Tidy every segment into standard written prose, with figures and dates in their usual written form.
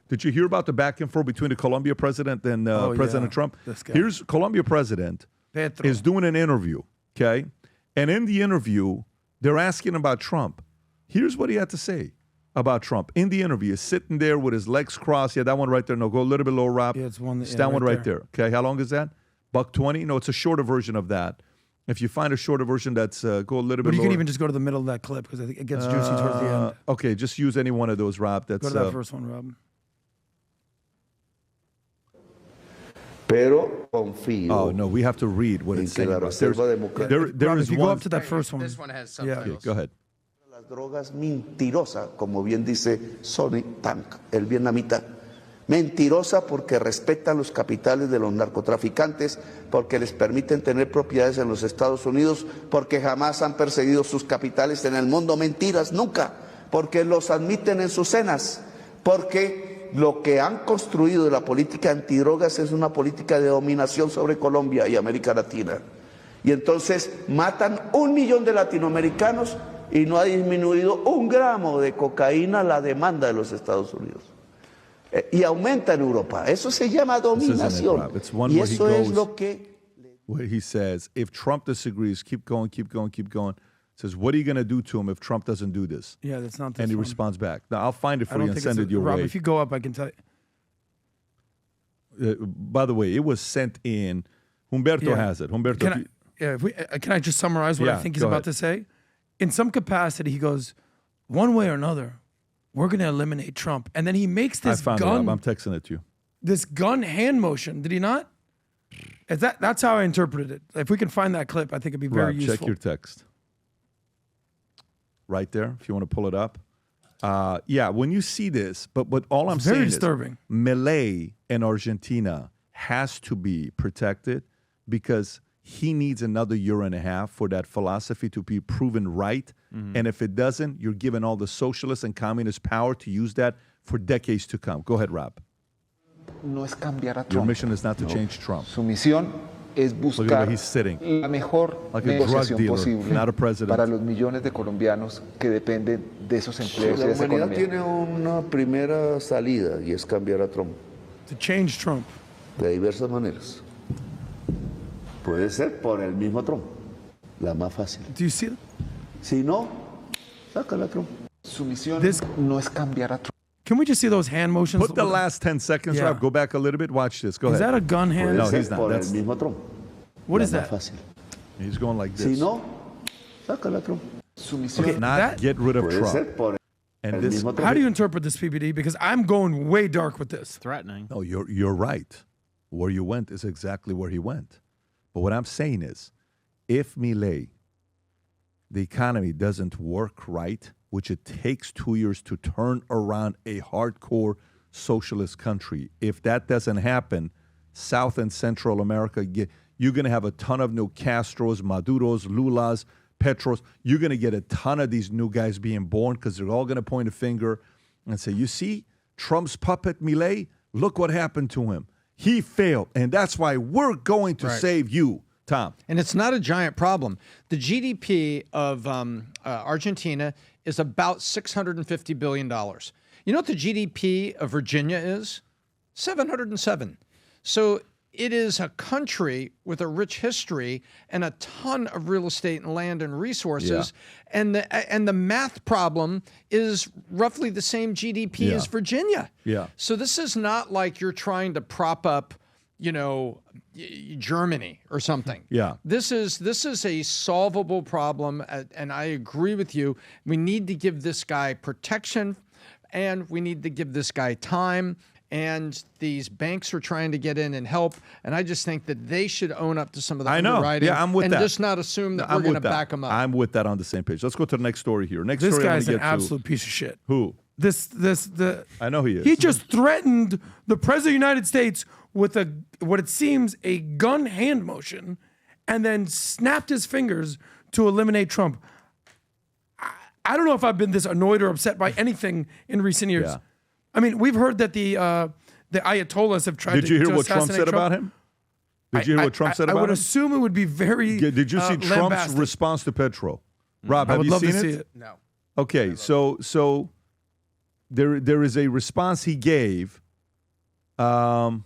Did you hear about the back and forth between the Colombia president and President Trump? Here's Colombia president Petro is doing an interview, okay? And in the interview, they're asking about Trump. Here's what he had to say about Trump. In the interview, he's sitting there with his legs crossed. Yeah, that one right there. No, go a little bit lower, Rob. Yeah, it's one. It's that one right there. Okay, how long is that? $1.20? No, it's a shorter version of that. If you find a shorter version, that's go a little bit But you lower. can even just go to the middle of that clip because I think it gets juicy towards the end. Okay, just use any one of those, Rob. That's, Go to that first one, Rob. Pero confío. Oh, no, we have to read what it's saying. La Reserva Democrática. Rob, if you go up to that first one. This one has Yeah. subtitles. Okay, go ahead. Las drogas mentirosas, como bien dice Sonny Tank, el vietnamita. Mentirosa porque respetan los capitales de los narcotraficantes, porque les permiten tener propiedades en los Estados Unidos, porque jamás han perseguido sus capitales en el mundo. Mentiras, nunca. Porque los admiten en sus cenas. Porque lo que han construido de la política antidrogas es una política de dominación sobre Colombia y América Latina. Y entonces matan 1 millón de latinoamericanos y no ha disminuido 1 gramo de cocaína la demanda de los Estados Unidos. Y aumenta en Europa. Eso se llama dominación. Y eso es lo que... Where he says, if Trump disagrees, keep going, keep going, keep going. Says, what are you going to do to him if Trump doesn't do this? Yeah, that's not this And he one. responds back. Now, I'll find it I for don't you and think send it's it your Rob, way. if you go up, I can tell you. By the way, it was sent in. Humberto Yeah. has it. Humberto, Can I just summarize what I Yeah, think he's go about to say? In some capacity, he goes, one way or another, we're going to eliminate Trump. And then he makes I this found it. gun, I'm texting it to you. this gun hand motion. Did he not? That's how I interpreted it. If we can find that clip, I think it'd be very Rob, useful. check your text. Right there, if you want to pull it up. Yeah, when you see this, but all I'm It's very saying disturbing. is Milei in Argentina has to be protected because he needs another year and a half for that philosophy to be proven right. And if it doesn't, you're giving all the socialists and communists power to use that for decades to come. Go ahead, Rob. No es cambiar a Trump. Your mission is not to change Trump. Su misión es Look at buscar where he's sitting. la mejor Like a drug negociación dealer, posible not a president. para los millones de colombianos que dependen de esos empleos y La de esa humanidad economía. tiene una primera salida y es cambiar a Trump To change Trump. de diversas maneras. Puede ser por el mismo Trump, la más fácil. Do you see that? Si no, sácala a Trump. Su misión This- no es cambiar a Trump. Can we just see those hand motions? Put the last 10 seconds, Yeah. Rob. Go back a little bit. Watch this. Go Is ahead. that a gun hand? No, Puede he's ser not. por el That's- mismo Trump. What la is más that? fácil. He's going like Si this. no, sácala a Trump. Su misión Okay. Not That- get rid of Puede ser Trump. por And el this, mismo Trump. How do you interpret this, PBD? Because I'm going way dark with this. Threatening. no, you're right. Where you went is exactly where he went. But what I'm saying is, if Milei, the economy doesn't work right, which it takes 2 years to turn around a hardcore socialist country, if that doesn't happen, South and Central America, you're going to have a ton of new Castros, Maduros, Lulas, Petros. You're going to get a ton of these new guys being born because they're all going to point a finger and say, you see, Trump's puppet Milei, look what happened to him. He failed, and that's why we're going to save you, Tom. And it's not a giant problem. The GDP of Argentina is about $650 billion. You know what the GDP of Virginia is? 707. So it is a country with a rich history and a ton of real estate and land and resources. And the math problem is roughly the same GDP as Virginia. Yeah. So this is not like you're trying to prop up, you know, Germany or something. Yeah. This is a solvable problem, and I agree with you. We need to give this guy protection, and we need to give this guy time. And these banks are trying to get in and help, and I just think that they should own up to some of the I know. underwriting. Yeah, I'm with and that. just not assume that I'm we're going to with that. back them up. I'm with that on the same page. Let's go to the next story here. Next This story I'm guy's gonna an get to. absolute piece of shit. Who? I know he is. He just threatened the president of the United States with what it seems a gun hand motion, and then snapped his fingers to eliminate Trump. I don't know if I've been this annoyed or upset by anything in recent years. Yeah. I mean, we've heard that the Ayatollahs have tried Did you hear to what Trump assassinate said about him? Did you hear what Trump said I about would him? assume it would be very Did you see Trump's lambastic. response to Petro? Rob, I have would you love seen to it? see it. No. Okay, so there is a response he gave. No,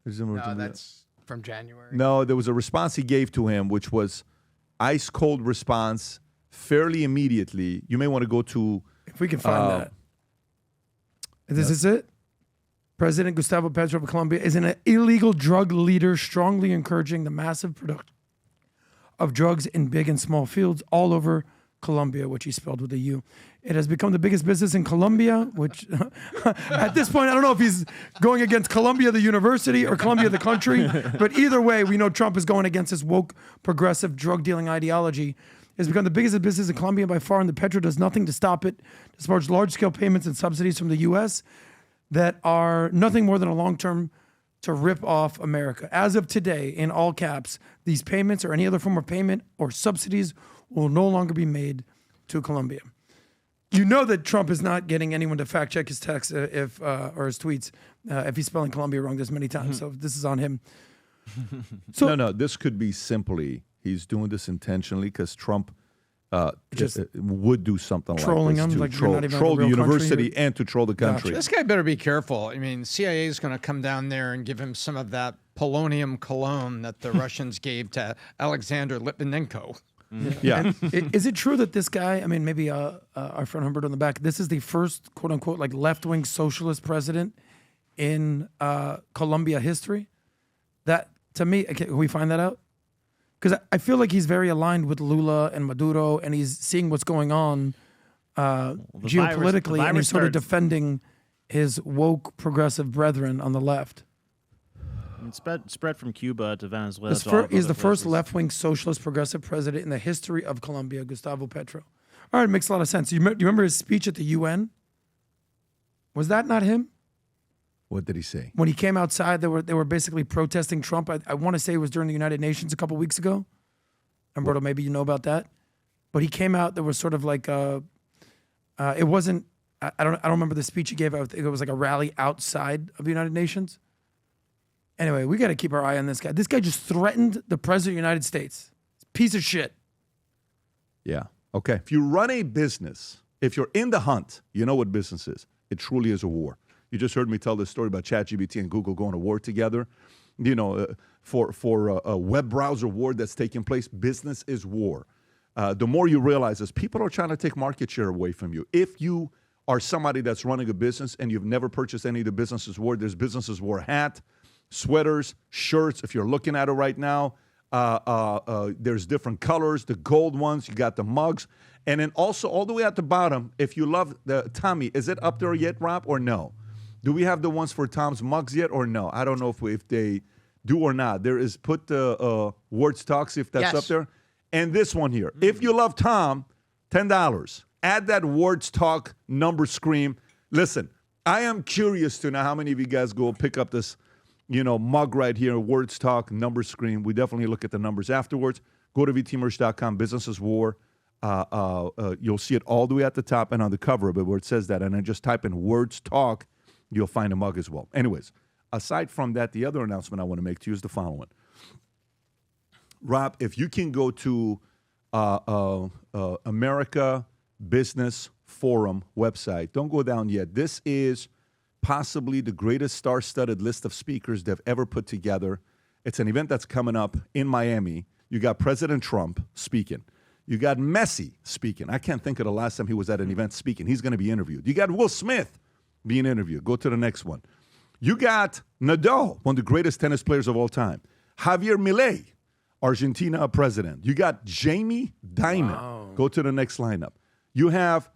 that's from January. No, there was a response he gave to him, which was ice cold response, fairly immediately. You may want to go to. If we can find that. This is it. President Gustavo Petro of Colombia is an illegal drug leader, strongly encouraging the massive production of drugs in big and small fields all over Colombia, which he spelled with a U. It has become the biggest business in Colombia, which at this point, I don't know if he's going against Colombia, the university, or Colombia, the country. But either way, we know Trump is going against his woke, progressive drug dealing ideology. It's become the biggest business in Colombia by far, and the Petro does nothing to stop it, despite large-scale payments and subsidies from the U.S. that are nothing more than a long-term to rip off America. As of today, in all caps, these payments or any other form of payment or subsidies will no longer be made to Colombia. You know that Trump is not getting anyone to fact check his text or his tweets if he's spelling Colombia wrong this many times. So this is on him. So No, this could be simply he's doing this intentionally because Trump Just would do something trolling like this him, to like you're troll, not even troll a the real country university here. and to troll the country. This guy better be careful. I mean, CIA is going to come down there and give him some of that polonium cologne that the Russians gave to Alexander Litvinenko. Yeah. Is it true that this guy, I mean, maybe our friend Humbert on the back, this is the first quote unquote like left-wing socialist president in Colombia history? That, to me, can we find that out? Because I feel like he's very aligned with Lula and Maduro, and he's seeing what's going on geopolitically, and he's sort of defending his woke progressive brethren on the left. It spread from Cuba to Venezuela. He's the first left-wing socialist progressive president in the history of Colombia, Gustavo Petro. All right, it makes a lot of sense. Do you remember his speech at the UN? Was that not him? What did he say? When he came outside, they were basically protesting Trump. I want to say it was during the United Nations a couple weeks ago. Umberto, maybe you know about that. But he came out. There was sort of like it wasn't. I don't remember the speech he gave. I think it was like a rally outside of the United Nations. Anyway, we got to keep our eye on this guy. This guy just threatened the president of the United States. Piece of shit. Yeah. Okay. If you run a business, if you're in the hunt, you know what business is. It truly is a war. You just heard me tell this story about ChatGPT and Google going to war together. You know, for a web browser war that's taking place, business is war. The more you realize is people are trying to take market share away from you. If you are somebody that's running a business and you've never purchased any of the businesses war, there's businesses war hat, sweaters, shirts. If you're looking at it right now, there's different colors, the gold ones, you got the mugs. And then also all the way at the bottom, if you love the Tommy, is it up there yet, Rob, or no? Do we have the ones for Tom's mugs yet or no? I don't know if they do or not. There is, put the Words Talk, see if that's up there. And this one here. If you love Tom, $10. Add that Words Talk number scream. Listen, I am curious to know how many of you guys go pick up this, mug right here, Words Talk number scream. We definitely look at the numbers afterwards. Go to vtmerch.com, Business is War. You'll see it all the way at the top and on the cover of it where it says that. And then just type in Words Talk. You'll find a mug as well. Anyways, aside from that, the other announcement I want to make to you is the following. Rob, if you can go to America Business Forum website, don't go down yet. This is possibly the greatest star-studded list of speakers they've ever put together. It's an event that's coming up in Miami. You got President Trump speaking. You got Messi speaking. I can't think of the last time he was at an event speaking. He's going to be interviewed. You got Will Smith being interviewed. Go to the next one. You got Nadal, one of the greatest tennis players of all time. Javier Milei, Argentina president. You got Jamie Dimon. Wow. Go to the next lineup. You have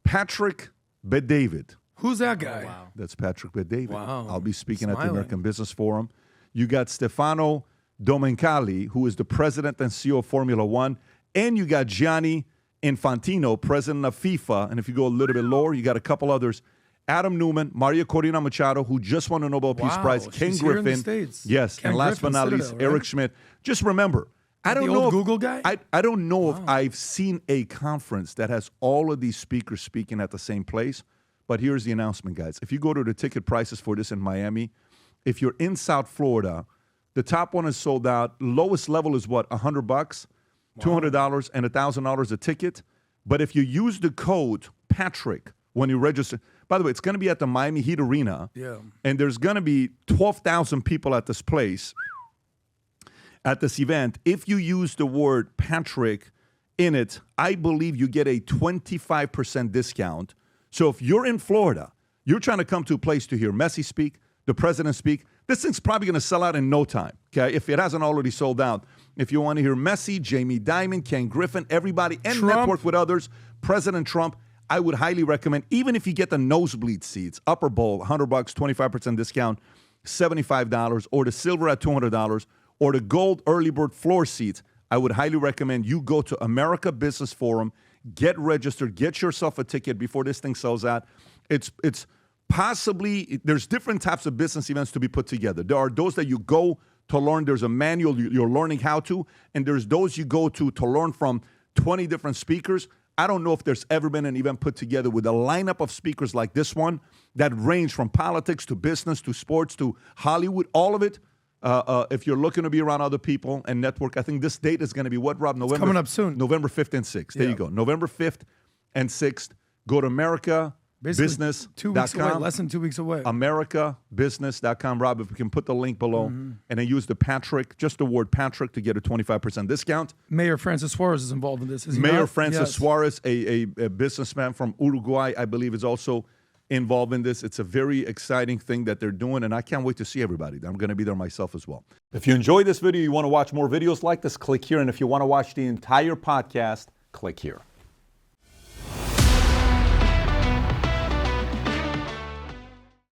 Patrick Bet-David. Who's that guy? Oh, wow. That's Patrick Bet-David. Wow. I'll be speaking at the American Business Forum. You got Stefano Domenicali, who is the president and CEO of Formula One. And you got Gianni Infantino, president of FIFA. And if you go a little bit lower, you got a couple others. Adam Newman, Maria Corina Machado, who just won a Nobel Peace Prize, Ken Griffin. Yes, Ken and last Griffin, but not least, Citadel, right? Eric Schmidt. Just remember, I don't know old if, Google guy? I don't know if I've seen a conference that has all of these speakers speaking at the same place. But here's the announcement, guys. If you go to the ticket prices for this in Miami, if you're in South Florida, the top one is sold out. Lowest level is what, $100, $200, and $1,000 a ticket. But if you use the code Patrick when you register. By the way, it's going to be at the Miami Heat Arena. Yeah. And there's going to be 12,000 people at this place, at this event. If you use the word Patrick in it, I believe you get a 25% discount. So if you're in Florida, you're trying to come to a place to hear Messi speak, the president speak, this thing's probably going to sell out in no time, okay, if it hasn't already sold out. If you want to hear Messi, Jamie Dimon, Ken Griffin, everybody, and Trump. network with others, President Trump, I would highly recommend, even if you get the nosebleed seats, upper bowl, $100, 25% discount, $75, or the silver at $200, or the gold early bird floor seats, I would highly recommend you go to America Business Forum, get registered, get yourself a ticket before this thing sells out. It's possibly, there's different types of business events to be put together. There are those that you go to learn, there's a manual you're learning how to, and there's those you go to learn from 20 different speakers. I don't know if there's ever been an event put together with a lineup of speakers like this one that range from politics to business to sports to Hollywood, all of it. If you're looking to be around other people and network, I think this date is going to be what, Rob? November, coming up soon. November 5th and 6th. There you go. November 5th and 6th. Go to AmericaBusiness.com. 2 weeks away, less than 2 weeks away. AmericaBusiness.com. Rob, if we can put the link below and then use the Patrick, just the word Patrick to get a 25% discount. Mayor Francis Suarez is involved in this. Is he Mayor not? Francis Yes. Suarez, a businessman from Uruguay, I believe, is also involved in this. It's a very exciting thing that they're doing, and I can't wait to see everybody. I'm going to be there myself as well. If you enjoyed this video, you want to watch more videos like this, click here. And if you want to watch the entire podcast, click here.